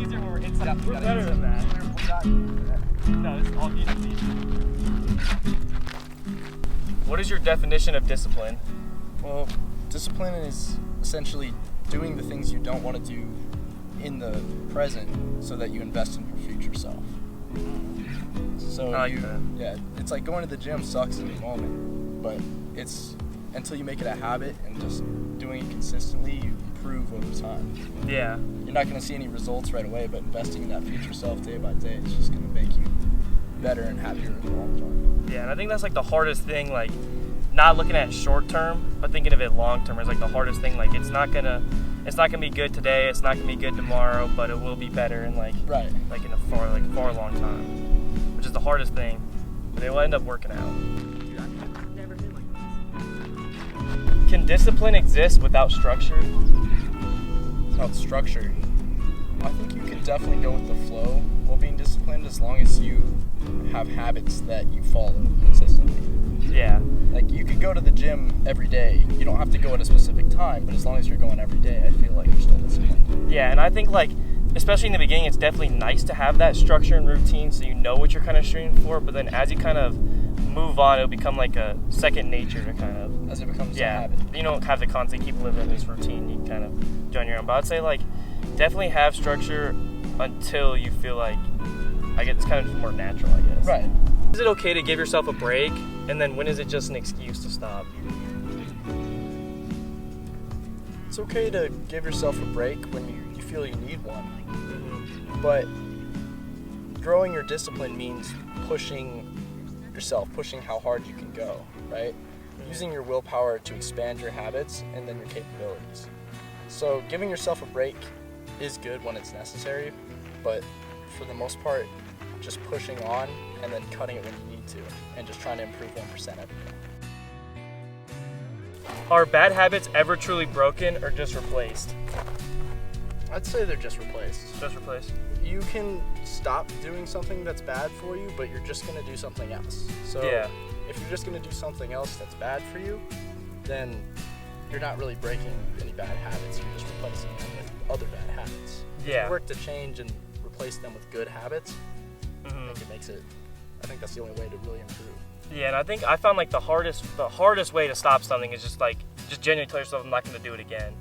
easier when we're inside. We're better than that. No, this is all easy. What is your definition of discipline? Well, discipline is essentially doing the things you don't want to do in the present so that you invest in your future self. So I like that. Yeah, it's like going to the gym sucks in the moment, but it's until you make it a habit and just doing it consistently, you improve over time. Yeah. You're not going to see any results right away, but investing in that future self day by day is just going to make you better and happier in the long term. Yeah, and I think that's like the hardest thing, like not looking at short term, but thinking of it long term is like the hardest thing. Like it's not gonna be good today, it's not gonna be good tomorrow, but it will be better in like Right. like in a far long time, which is the hardest thing, but it will end up working out. Can discipline exist without structure? Without structure, I think you can definitely go with the flow while being disciplined as long as you have habits that you follow consistently. Yeah. Like you could go to the gym every day. You don't have to go at a specific time, but as long as you're going every day, I feel like you're still disciplined. Yeah, and I think like, especially in the beginning, it's definitely nice to have that structure and routine so you know what you're kind of shooting for, but then as you kind of move on, it'll become like a second nature to kind of, As it becomes a habit. You don't have to constantly keep living this routine. You kind of do on your own. But I'd say like definitely have structure until you feel like it's kind of just more natural, I guess. Right. Is it okay to give yourself a break? And then when is it just an excuse to stop? It's okay to give yourself a break when you feel you need one. Mm-hmm. But growing your discipline means pushing yourself, pushing how hard you can go, right? Using your willpower to expand your habits and then your capabilities. So giving yourself a break is good when it's necessary, but for the most part, just pushing on and then cutting it when you need to and just trying to improve 1% every day. Are bad habits ever truly broken or just replaced? I'd say they're just replaced. Just replaced. You can stop doing something that's bad for you, but you're just going to do something else. So Yeah. if you're just going to do something else that's bad for you, then you're not really breaking any bad habits. You're just replacing them with other bad habits. If Yeah. you work to change and replace them with good habits, I Mm-hmm. think it makes it, I think that's the only way to really improve. Yeah, and I think I found like the hardest way to stop something is just genuinely tell yourself I'm not going to do it again.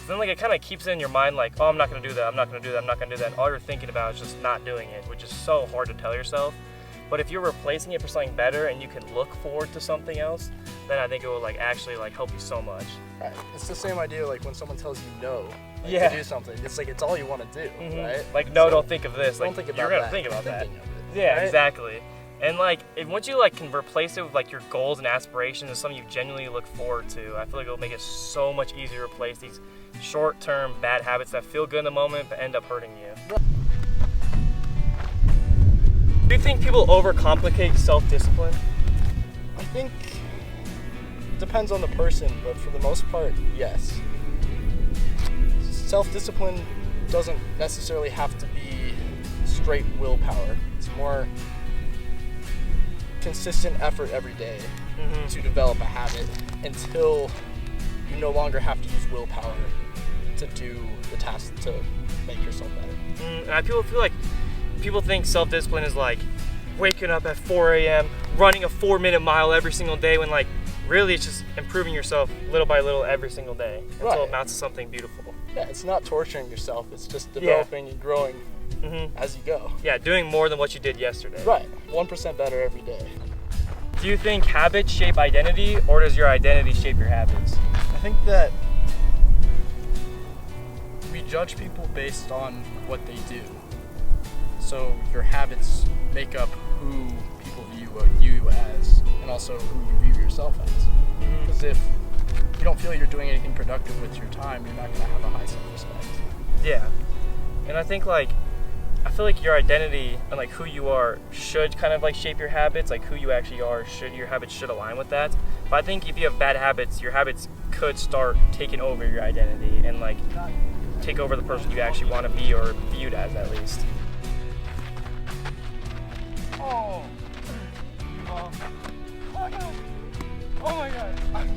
Then like it kind of keeps it in your mind like, oh, I'm not going to do that, I'm not going to do that, I'm not going to do that. And all you're thinking about is just not doing it, which is so hard to tell yourself. But if you're replacing it for something better and you can look forward to something else, then I think it will like actually like help you so much. Right. It's the same idea like when someone tells you no Yeah. to do something. It's like it's all you want to do, Mhm. right? Like, no, So don't think of this. don't Like, think about you're gonna that. think about You're that. thinking of it, Yeah, right? exactly. And like, once you like can replace it with like your goals and aspirations and something you genuinely look forward to, I feel like it'll make it so much easier to replace these short-term bad habits that feel good in the moment but end up hurting you. Do you think people overcomplicate self-discipline? I think it depends on the person, but for the most part, yes. Self-discipline doesn't necessarily have to be straight willpower. It's more consistent effort every day to develop a habit until you no longer have to use willpower to do the task to make yourself better. And I feel like people think self-discipline is like waking up at 4 a.m., running a 4-minute mile every single day, when like really it's just improving yourself little by little every single day until Right. it amounts to something beautiful. Yeah, it's not torturing yourself. It's just developing and growing as you go. Yeah, doing more than what you did yesterday. Right, 1% better every day. Do you think habits shape identity, or does your identity shape your habits? I think that we judge people based on what they do. So your habits make up who people view you as, and also who you view yourself as. Because if you don't feel you're doing anything productive with your time, you're not going to have a high self-respect. Yeah. And I think like, I feel like your identity and like who you are should kind of like shape your habits, like who you actually are, your habits should align with that. But I think if you have bad habits, your habits could start taking over your identity and like take over the person you actually want to be, or viewed as at least. Oh. Oh my god. Oh my god.